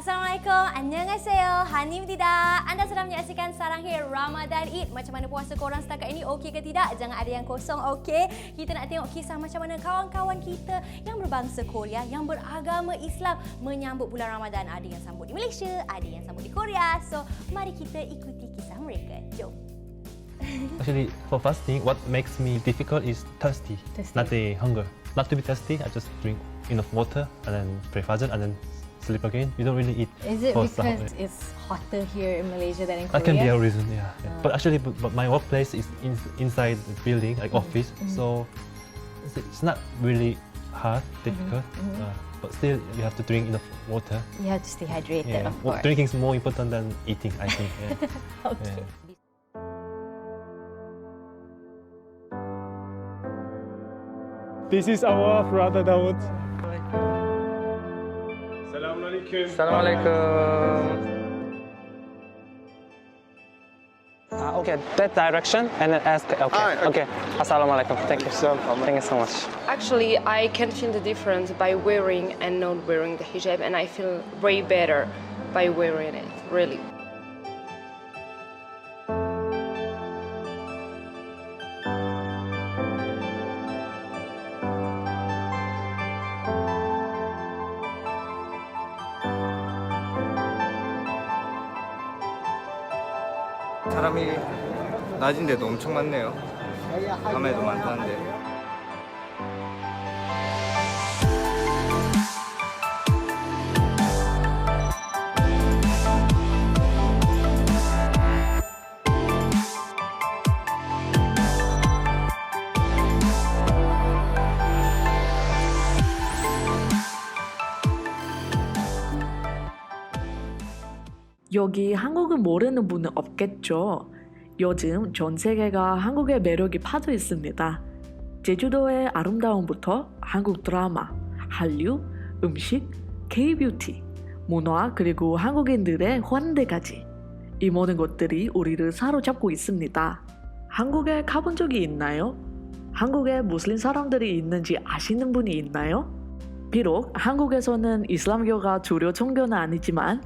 Assalamualaikum, annyeonghaseyo, Hanifdida. Anda sedang menyaksikan Sarang Hair Ramadan Eid. Macam mana puasa korang setakat ini? Okey ke tidak? Jangan ada yang kosong, okey? Kita nak tengok kisah macam mana kawan-kawan kita yang berbangsa Korea, yang beragama Islam menyambut bulan Ramadan. Ada yang sambut di Malaysia, ada yang sambut di Korea. So, mari kita ikuti kisah mereka. Jom. Actually, for fasting, what makes me difficult is thirsty. Not the hunger. Not to be thirsty, I just drink enough water and then pray fajr and then sleep again. You don't really eat. Is it for because sahur. it's hotter here in Malaysia than in Korea? That can be a reason, yeah. But actually, but my workplace is inside the building, like office, so it's not really hard, difficult. But still, you have to drink enough water. You have to stay hydrated, of course. Drinking is more important than eating, I think. Yeah. Okay. Yeah. This is our brother Dawood. Assalamualaikum. Okay, that direction and then ask. Okay. Assalamualaikum. Thank you. Thank you so much. Actually, I can feel the difference by wearing and not wearing the hijab, and I feel way better by wearing it, really. 사람이 낮인데도 엄청 많네요. 밤에도 많다는데. 여기 한국을 모르는 분은 없겠죠. 요즘 전 세계가 한국의 매력이 파져 있습니다. 제주도의 아름다움부터 한국 드라마, 한류, 음식, K-뷰티, 문화 그리고 한국인들의 환대까지 이 모든 것들이 우리를 사로잡고 있습니다. 한국에 가본 적이 있나요? 한국에 무슬림 사람들이 있는지 아시는 분이 있나요? 비록 한국에서는 이슬람교가 주요 종교는 아니지만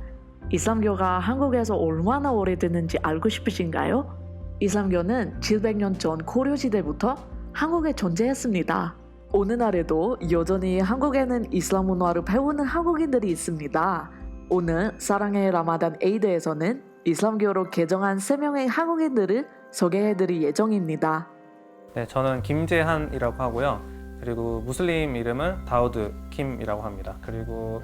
이슬람교가 한국에서 얼마나 오래됐는지 알고 싶으신가요? 이슬람교는 700년 전 고려시대부터 한국에 존재했습니다. 오늘날에도 여전히 한국에는 이슬람 문화를 배우는 한국인들이 있습니다. 오늘 사랑의 라마단 에이드에서는 이슬람교로 개정한 3명의 한국인들을 소개해드릴 예정입니다. 네, 저는 김재한이라고 하고요. 그리고 무슬림 이름은 다우드 킴이라고 합니다. 그리고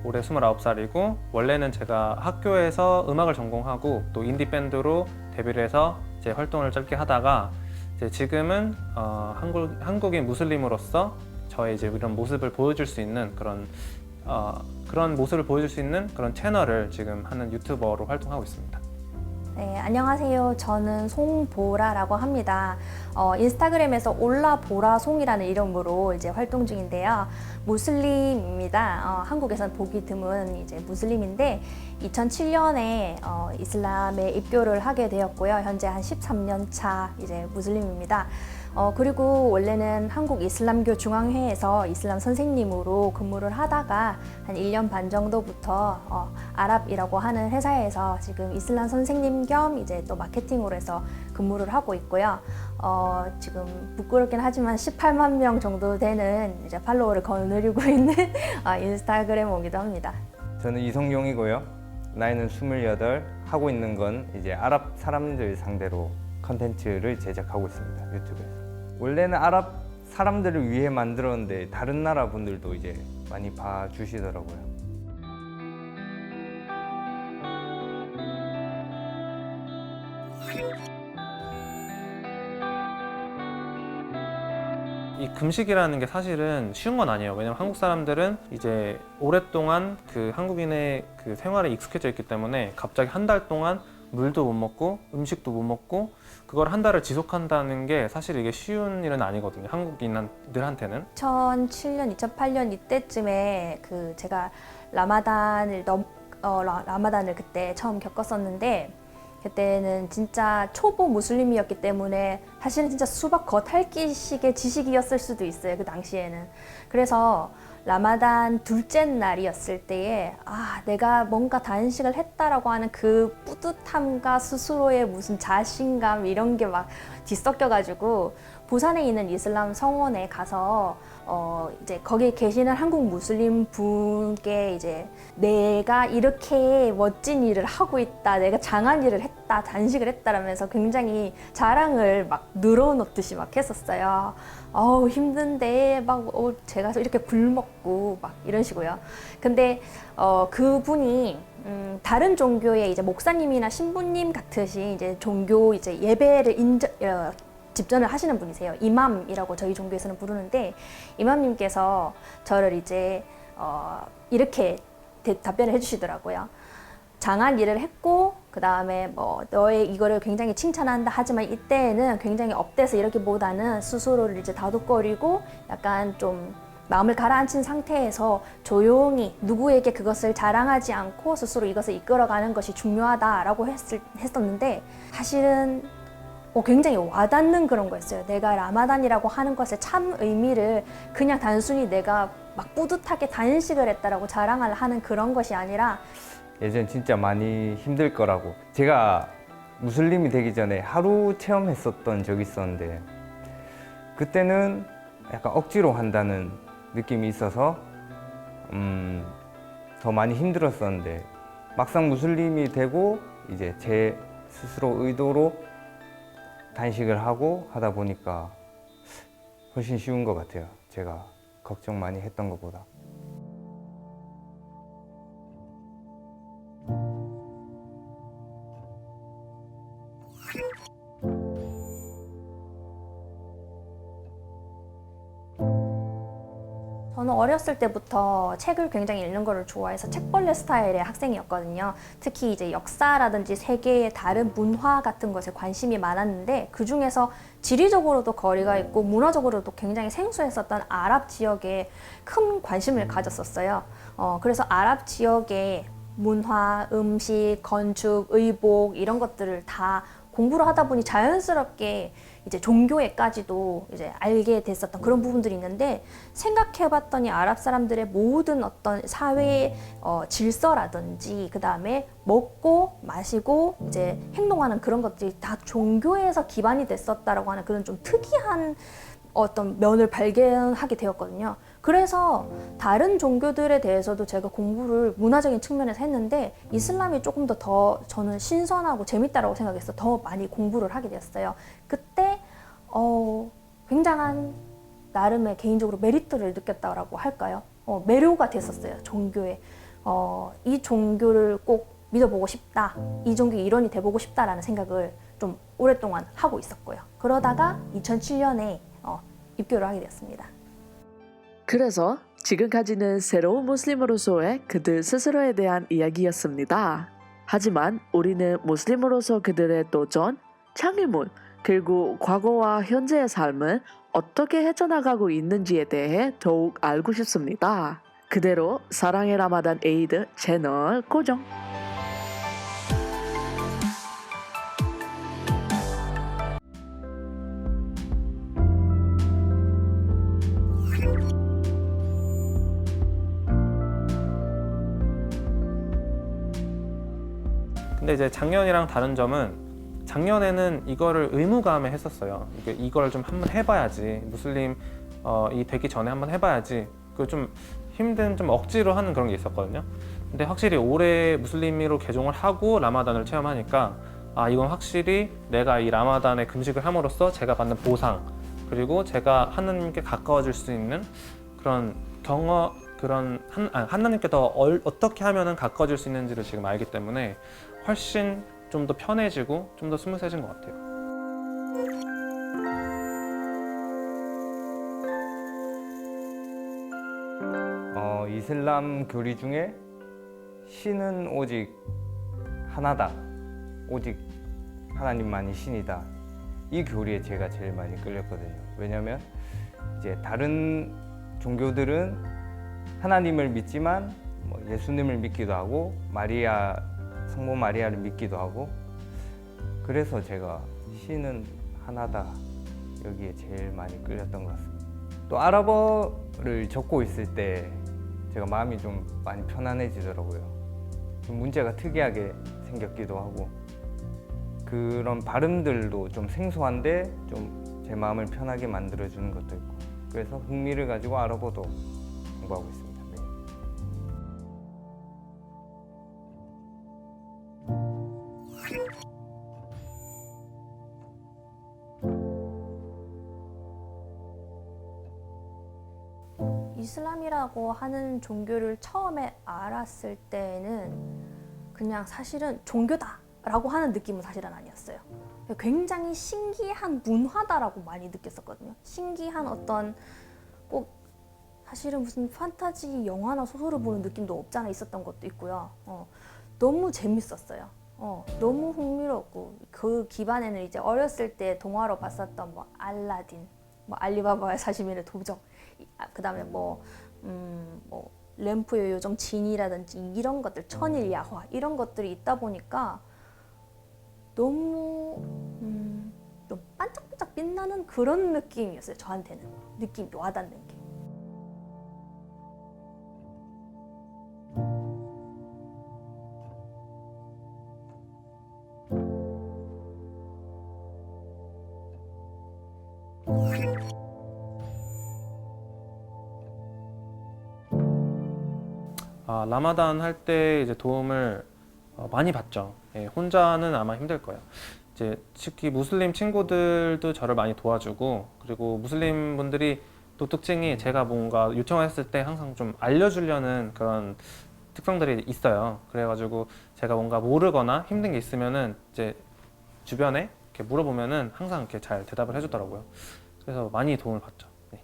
올해 29살이고 원래는 제가 학교에서 음악을 전공하고 또 인디 밴드로 데뷔를 해서 이제 활동을 짧게 하다가 이제 지금은 한국인 무슬림으로서 저의 이제 이런 모습을 보여줄 수 있는 그런 모습을 보여줄 수 있는 그런 채널을 지금 하는 유튜버로 활동하고 있습니다. 네, 안녕하세요. 저는 송보라라고 합니다. 인스타그램에서 올라보라송이라는 이름으로 이제 활동 중인데요. 무슬림입니다. 한국에선 보기 드문 이제 무슬림인데 2007년에 이슬람에 입교를 하게 되었고요. 현재 한 13년 차 이제 무슬림입니다. 그리고 원래는 한국 이슬람교 중앙회에서 이슬람 선생님으로 근무를 하다가 한 1년 반 정도부터 아랍이라고 하는 회사에서 지금 이슬람 선생님 겸 이제 또 마케팅으로 해서 근무를 하고 있고요. 지금 부끄럽긴 하지만 18만 명 정도 되는 이제 팔로워를 거느리고 있는 인스타그래머이기도 합니다. 저는 이성용이고요. 나이는 28. 하고 있는 건 이제 아랍 사람들 상대로 컨텐츠를 제작하고 있습니다. 유튜브에서. 원래는 아랍 사람들을 위해 만들었는데 다른 나라 분들도 이제 많이 봐주시더라고요. 이 금식이라는 게 사실은 쉬운 건 아니에요. 왜냐면 한국 사람들은 이제 오랫동안 그 한국인의 그 생활에 익숙해져 있기 때문에 갑자기 한 달 동안 물도 못 먹고 음식도 못 먹고 그걸 한 달을 지속한다는 게 사실 이게 쉬운 일은 아니거든요. 한국인들한테는. 2007년, 2008년 이때쯤에 그 제가 라마단을 그때 처음 겪었었는데 그때는 진짜 초보 무슬림이었기 때문에 사실은 진짜 수박 겉핥기식의 지식이었을 수도 있어요. 그 당시에는. 그래서 라마단 둘째 날이었을 때에 내가 뭔가 단식을 했다라고 하는 그 뿌듯함과 스스로의 무슨 자신감 이런 게 막 뒤섞여가지고 부산에 있는 이슬람 성원에 가서 이제 거기에 계시는 한국 무슬림 분께 이제 내가 이렇게 멋진 일을 하고 있다, 내가 장한 일을 했다, 단식을 했다라면서 굉장히 자랑을 막 늘어놓듯이 막 했었어요. 힘든데 막 제가 이렇게 굶먹고 막 이런 식으로요. 근데 그분이 다른 종교의 이제 목사님이나 신부님 같으신 이제 종교 이제 예배를 집전을 하시는 분이세요. 이맘이라고 저희 종교에서는 부르는데, 이맘님께서 저를 이제 이렇게 답변을 해주시더라고요. 장한 일을 했고 그 다음에 뭐 너의 이거를 굉장히 칭찬한다 하지만 이때에는 굉장히 업돼서 이렇게보다는 스스로를 이제 다독거리고 약간 좀 마음을 가라앉힌 상태에서 조용히 누구에게 그것을 자랑하지 않고 스스로 이것을 이끌어가는 것이 중요하다라고 했었는데, 사실은 굉장히 와닿는 그런 거였어요. 내가 라마단이라고 하는 것의 참 의미를 그냥 단순히 내가 막 뿌듯하게 단식을 했다라고 자랑을 하는 그런 것이 아니라, 예전 진짜 많이 힘들 거라고. 제가 무슬림이 되기 전에 하루 체험했었던 적이 있었는데, 그때는 약간 억지로 한다는 느낌이 있어서 더 많이 힘들었었는데, 막상 무슬림이 되고 이제 제 스스로 의도로 단식을 하고 하다 보니까 훨씬 쉬운 것 같아요. 제가 걱정 많이 했던 것보다. 저는 어렸을 때부터 책을 굉장히 읽는 거를 좋아해서 책벌레 스타일의 학생이었거든요. 특히 이제 역사라든지 세계의 다른 문화 같은 것에 관심이 많았는데, 그 중에서 지리적으로도 거리가 있고 문화적으로도 굉장히 생소했었던 아랍 지역에 큰 관심을 가졌었어요. 그래서 아랍 지역의 문화, 음식, 건축, 의복 이런 것들을 다 공부를 하다 보니 자연스럽게 이제 종교에까지도 이제 알게 됐었던 그런 부분들이 있는데, 생각해봤더니 아랍 사람들의 모든 어떤 사회의 질서라든지 그 다음에 먹고 마시고 이제 행동하는 그런 것들이 다 종교에서 기반이 됐었다라고 하는 그런 좀 특이한 어떤 면을 발견하게 되었거든요. 그래서 다른 종교들에 대해서도 제가 공부를 문화적인 측면에서 했는데, 이슬람이 조금 더 저는 신선하고 재밌다라고 생각해서 더 많이 공부를 하게 되었어요. 그때 굉장한 나름의 개인적으로 메리트를 느꼈다라고 할까요? 매료가 됐었어요, 종교에. 이 종교를 꼭 믿어보고 싶다, 이 종교 일원이 돼보고 싶다라는 생각을 좀 오랫동안 하고 있었고요. 그러다가 2007년에 입교를 하게 되었습니다. 그래서 지금까지는 새로운 무슬림으로서의 그들 스스로에 대한 이야기였습니다. 하지만 우리는 무슬림으로서 그들의 도전, 창의물, 그리고 과거와 현재의 삶을 어떻게 헤쳐나가고 있는지에 대해 더욱 알고 싶습니다. 그대로 사랑의 라마단 에이드 채널 고정! 근데 이제 작년이랑 다른 점은, 작년에는 이거를 의무감에 했었어요. 이걸 좀 한번 해봐야지, 무슬림 이 되기 전에 한번 해봐야지. 그 좀 힘든, 좀 억지로 하는 그런 게 있었거든요. 근데 확실히 올해 무슬림으로 개종을 하고 라마단을 체험하니까, 이건 확실히 내가 이 라마단의 금식을 함으로써 제가 받는 보상, 그리고 제가 하나님께 가까워질 수 있는 그런 하나님께 더 어떻게 하면은 가까워질 수 있는지를 지금 알기 때문에 훨씬 좀 더 편해지고 좀 더 스무스해진 것 같아요. 이슬람 교리 중에 신은 오직 하나다, 오직 하나님만이 신이다, 이 교리에 제가 제일 많이 끌렸거든요. 왜냐면 이제 다른 종교들은 하나님을 믿지만 뭐 예수님을 믿기도 하고 성모 마리아를 믿기도 하고, 그래서 제가 신은 하나다, 여기에 제일 많이 끌렸던 것 같습니다. 또 아랍어 단어를 적고 있을 때 제가 마음이 좀 많이 편안해지더라고요. 좀 문제가 특이하게 생겼기도 하고 그런 발음들도 좀 생소한데 좀 제 마음을 편하게 만들어주는 것도 있고 그래서 흥미를 가지고 알아보도 공부하고 있습니다. 네. 이슬람이라고 하는 종교를 처음에 알았을 때는 그냥 사실은 종교다라고 하는 느낌은 사실은 아니었어요. 굉장히 신기한 문화다라고 많이 느꼈었거든요. 신기한 어떤 꼭 사실은 무슨 판타지 영화나 소설을 보는 느낌도 없잖아 있었던 것도 있고요. 너무 재밌었어요. 너무 흥미롭고 그 기반에는 이제 어렸을 때 동화로 봤었던 뭐 알라딘, 뭐 알리바바의 41의 도적, 그다음에 뭐 램프의 요정 진이라든지 이런 것들, 천일 야화 이런 것들이 있다 보니까 너무 좀 반짝반짝 빛나는 그런 느낌이었어요. 저한테는 느낌이 와닿는 게. 라마단 할 때 이제 도움을 많이 받죠. 예, 혼자는 아마 힘들 거예요. 이제 특히 무슬림 친구들도 저를 많이 도와주고 그리고 무슬림 분들이 또 특징이 제가 뭔가 요청했을 때 항상 좀 알려주려는 그런 특성들이 있어요. 그래가지고 제가 뭔가 모르거나 힘든 게 있으면은 이제 주변에 이렇게 물어보면은 항상 이렇게 잘 대답을 해주더라고요. 그래서 많이 도움을 받죠. 네.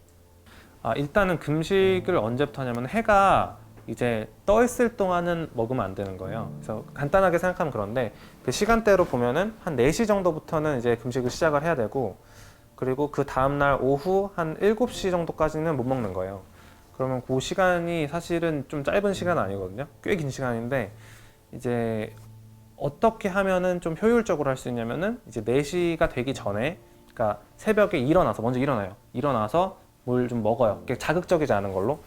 일단은 금식을 언제부터 하냐면 해가 이제 떠 있을 동안은 먹으면 안 되는 거예요. 그래서 간단하게 생각하면 그런데 그 시간대로 보면은 한 4시 정도부터는 이제 금식을 시작을 해야 되고 그리고 그 다음날 오후 한 7시 정도까지는 못 먹는 거예요. 그러면 그 시간이 사실은 좀 짧은 시간은 아니거든요. 꽤 긴 시간인데 이제 어떻게 하면은 좀 효율적으로 할 수 있냐면은 이제 4시가 되기 전에 그러니까 새벽에 먼저 일어나요. 일어나서 뭘 좀 먹어요. 자극적이지 않은 걸로.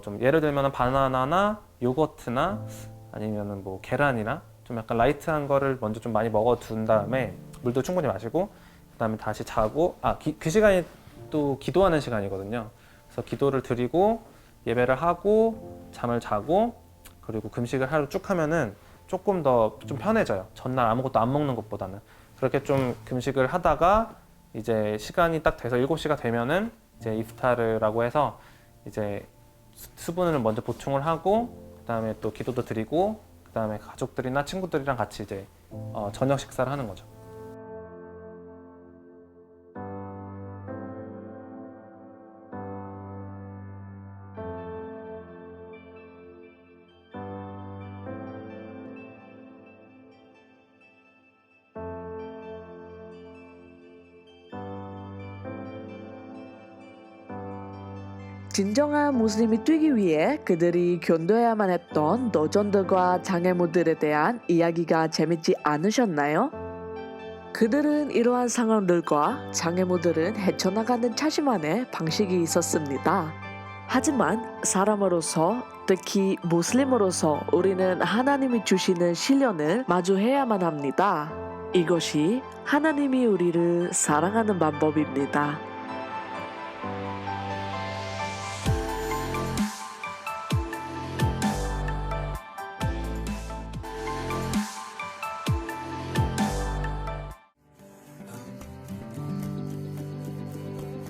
좀 예를 들면 바나나나 요거트나 아니면은 뭐 계란이나 좀 약간 라이트한 거를 먼저 좀 많이 먹어둔 다음에 물도 충분히 마시고 그다음에 다시 자고 그 시간이 또 기도하는 시간이거든요. 그래서 기도를 드리고 예배를 하고 잠을 자고 그리고 금식을 하루 쭉 하면은 조금 더 좀 편해져요. 전날 아무것도 안 먹는 것보다는. 그렇게 좀 금식을 하다가 이제 시간이 딱 돼서 7시가 되면은 이제 이프타르라고 해서 이제 수분을 먼저 보충을 하고 그다음에 또 기도도 드리고 그다음에 가족들이나 친구들이랑 같이 이제 저녁 식사를 하는 거죠. 진정한 무슬림이 되기 위해 그들이 견뎌야만 했던 도전들과 장애물들에 대한 이야기가 재밌지 않으셨나요? 그들은 이러한 상황들과 장애물들은 헤쳐나가는 자신만의 방식이 있었습니다. 하지만 사람으로서 특히 무슬림으로서 우리는 하나님이 주시는 시련을 마주해야만 합니다. 이것이 하나님이 우리를 사랑하는 방법입니다.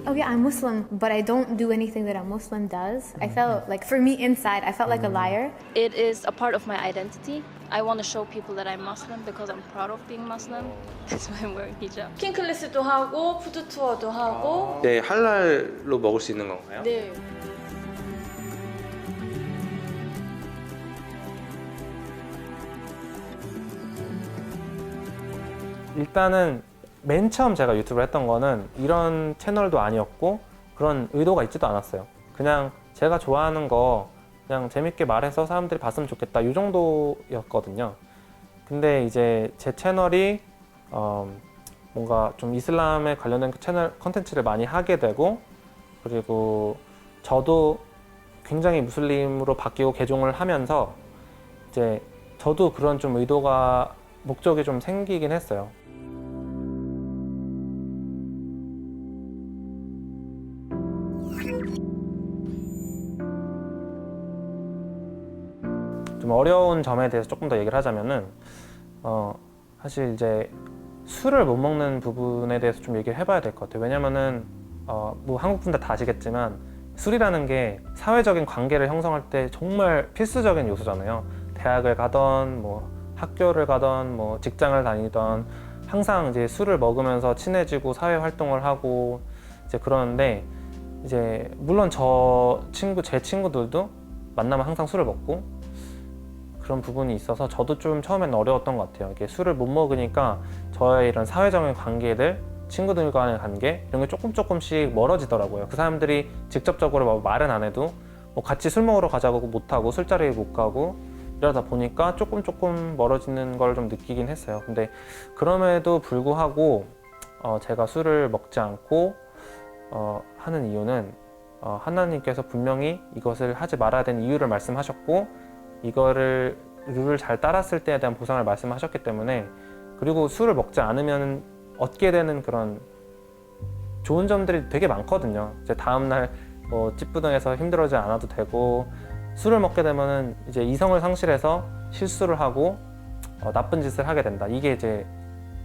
Okay, I'm Muslim, but I don't do anything that a Muslim does. I felt like, for me inside, I felt like a liar. It is a part of my identity. I want to show people that I'm Muslim because I'm proud of being Muslim. That's why I'm wearing hijab. 쿠킹 클래스도 하고 푸드 투어도 하고. 네, 할랄로 먹을 수 있는 건가요? 네. 일단은 맨 처음 제가 유튜브를 했던 거는 이런 채널도 아니었고 그런 의도가 있지도 않았어요. 그냥 제가 좋아하는 거 그냥 재밌게 말해서 사람들이 봤으면 좋겠다 이 정도였거든요. 근데 이제 제 채널이 뭔가 좀 이슬람에 관련된 채널 컨텐츠를 많이 하게 되고 그리고 저도 굉장히 무슬림으로 바뀌고 개종을 하면서 이제 저도 그런 좀 의도가 목적이 좀 생기긴 했어요. 좀 어려운 점에 대해서 조금 더 얘기를 하자면은 사실 이제 술을 못 먹는 부분에 대해서 좀 얘기를 해봐야 될 것 같아요. 왜냐면은 뭐 한국 분들 다 아시겠지만 술이라는 게 사회적인 관계를 형성할 때 정말 필수적인 요소잖아요. 대학을 가던 뭐 학교를 가던 뭐 직장을 다니던 항상 이제 술을 먹으면서 친해지고 사회 활동을 하고 이제 그러는데 이제 물론 제 친구들도 만나면 항상 술을 먹고 그런 부분이 있어서 저도 좀 처음에는 어려웠던 것 같아요. 이게 술을 못 먹으니까 저의 이런 사회적인 관계들, 친구들 간의 관계 이런 게 조금씩 멀어지더라고요. 그 사람들이 직접적으로 뭐 말은 안 해도 뭐 같이 술 먹으러 가자고 못하고 술자리에 못 가고 이러다 보니까 조금 멀어지는 걸 좀 느끼긴 했어요. 근데 그럼에도 불구하고 제가 술을 먹지 않고 하는 이유는 하나님께서 분명히 이것을 하지 말아야 되는 이유를 말씀하셨고 이거를 룰을 잘 따랐을 때에 대한 보상을 말씀하셨기 때문에 그리고 술을 먹지 않으면 얻게 되는 그런 좋은 점들이 되게 많거든요. 이제 다음날 뭐 찌뿌둥해서 힘들어지지 않아도 되고 술을 먹게 되면은 이제 이성을 상실해서 실수를 하고 나쁜 짓을 하게 된다. 이게 이제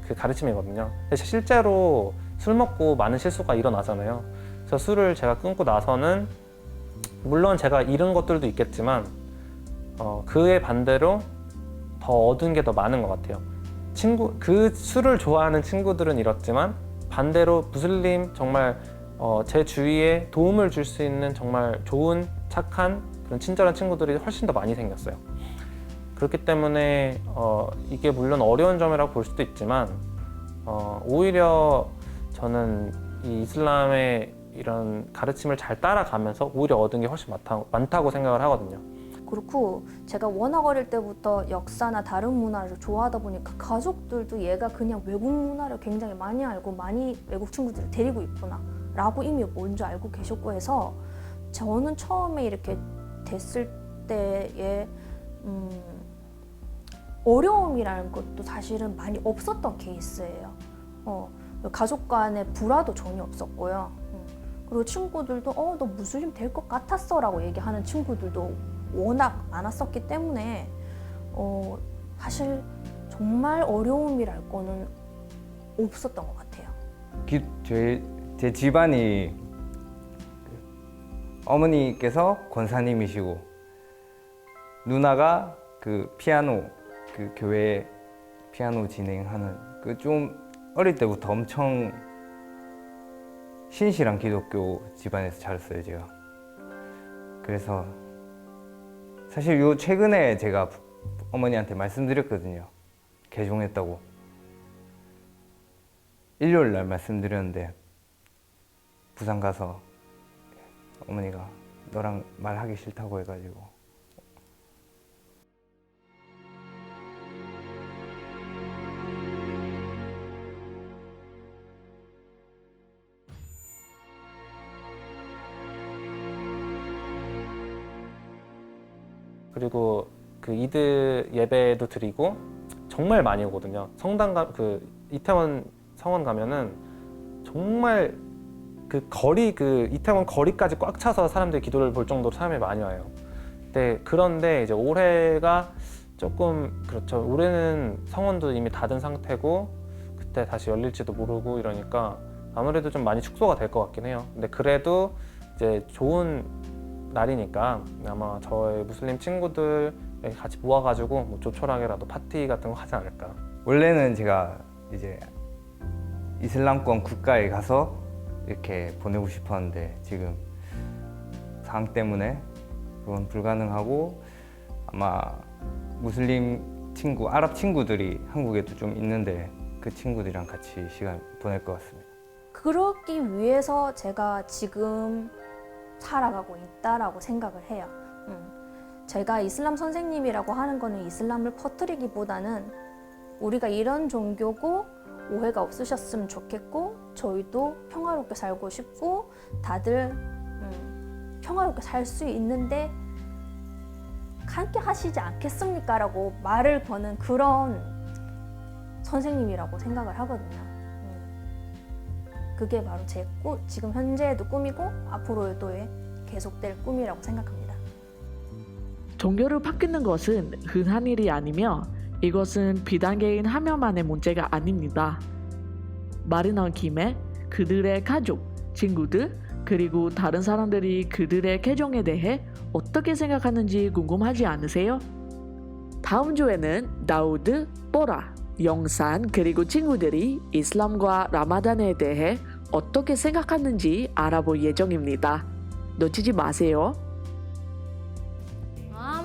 그 가르침이거든요. 근데 실제로 술 먹고 많은 실수가 일어나잖아요. 그래서 술을 제가 끊고 나서는 물론 제가 잃은 것들도 있겠지만 그에 반대로 더 얻은 게 더 많은 것 같아요. 그 술을 좋아하는 친구들은 잃었지만 반대로 무슬림 정말 제 주위에 도움을 줄 수 있는 정말 좋은 착한 그런 친절한 친구들이 훨씬 더 많이 생겼어요. 그렇기 때문에 이게 물론 어려운 점이라고 볼 수도 있지만 오히려 저는 이 이슬람의 이런 가르침을 잘 따라가면서 오히려 얻은 게 훨씬 많다고 생각을 하거든요. 그렇고 제가 워낙 어릴 때부터 역사나 다른 문화를 좋아하다 보니까 가족들도 얘가 그냥 외국 문화를 굉장히 많이 알고 많이 외국 친구들을 데리고 있구나 라고 이미 먼저 알고 계셨고 해서 저는 처음에 이렇게 됐을 때의 어려움이라는 것도 사실은 많이 없었던 케이스예요. 가족 간의 불화도 전혀 없었고요. 그리고 친구들도 너 무슬림 될 것 같았어 라고 얘기하는 친구들도 워낙 많았었기 때문에 사실 정말 어려움이랄 거는 없었던 것 같아요. 제 집안이 어머니께서 권사님이시고 누나가 그 피아노 그 교회 피아노 진행하는 그 좀 어릴 때부터 엄청 신실한 기독교 집안에서 자랐어요 제가. 그래서 사실 요 최근에 제가 어머니한테 말씀드렸거든요. 개종했다고. 일요일 날 말씀드렸는데 부산 가서 어머니가 너랑 말하기 싫다고 해가지고 그리고 그 이드 예배도 드리고 정말 많이 오거든요. 이태원 성원 가면은 정말 이태원 거리까지 꽉 차서 사람들이 기도를 볼 정도로 사람이 많이 와요. 그런데 이제 올해가 조금 그렇죠. 올해는 성원도 이미 닫은 상태고 그때 다시 열릴지도 모르고 이러니까 아무래도 좀 많이 축소가 될 것 같긴 해요. 근데 그래도 이제 좋은 날이니까 아마 저의 무슬림 친구들 같이 모아가지고 뭐 조촐하게라도 파티 같은 거 하지 않을까. 원래는 제가 이제 이슬람권 국가에 가서 이렇게 보내고 싶었는데 지금 상황 때문에 그건 불가능하고 아마 무슬림 친구, 아랍 친구들이 한국에도 좀 있는데 그 친구들이랑 같이 시간 보낼 것 같습니다. 그러기 위해서 제가 지금 살아가고 있다라고 생각을 해요. 제가 이슬람 선생님이라고 하는 거는 이슬람을 퍼뜨리기보다는 우리가 이런 종교고 오해가 없으셨으면 좋겠고 저희도 평화롭게 살고 싶고 다들 평화롭게 살 수 있는데 함께 하시지 않겠습니까? 라고 말을 거는 그런 선생님이라고 생각을 하거든요. 그게 바로 제 지금 현재에도 꿈이고 앞으로도의 계속될 꿈이라고 생각합니다. 종교를 바뀌는 것은 흔한 일이 아니며 이것은 비단계인 하나만의 문제가 아닙니다. 말이 나온 김에 그들의 가족, 친구들, 그리고 다른 사람들이 그들의 개종에 대해 어떻게 생각하는지 궁금하지 않으세요? 다음 주에는 다우드, 보라, 영산 그리고 친구들이 이슬람과 라마단에 대해 어떻게 생각하는지 알아볼 예정입니다. 놓치지 마세요.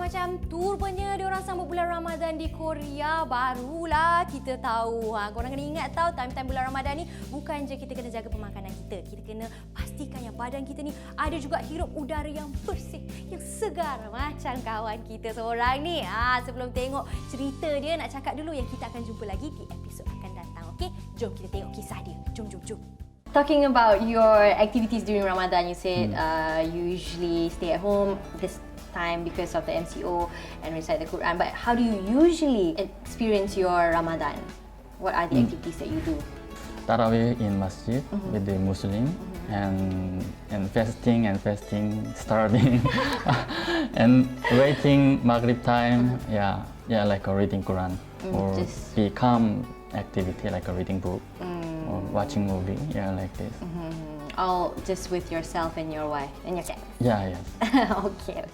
Macam tu rupanya diorang sambut bulan Ramadan di Korea. Barulah kita tahu. Korang kena ingat tau, time-time bulan Ramadan ni bukan je kita kena jaga pemakanan kita. Kita kena pastikan yang badan kita ni ada juga hirup udara yang bersih, yang segar macam kawan kita seorang ni. Sebelum tengok cerita dia, nak cakap dulu yang kita akan jumpa lagi di episod akan datang. Okey, jom kita tengok kisah dia. Jom. Talking about your activities during Ramadan, you said you usually stay at home this time because of the MCO and recite the Quran. But how do you usually experience your Ramadan? What are the activities that you do? Tarawih in masjid with the Muslim and fasting, starving and waiting Maghrib time. Yeah, like a reading Quran or just be calm activity like a reading book or watching movie. Yeah, like this. All just with yourself and your wife and your cat. Yeah, yes. Okay.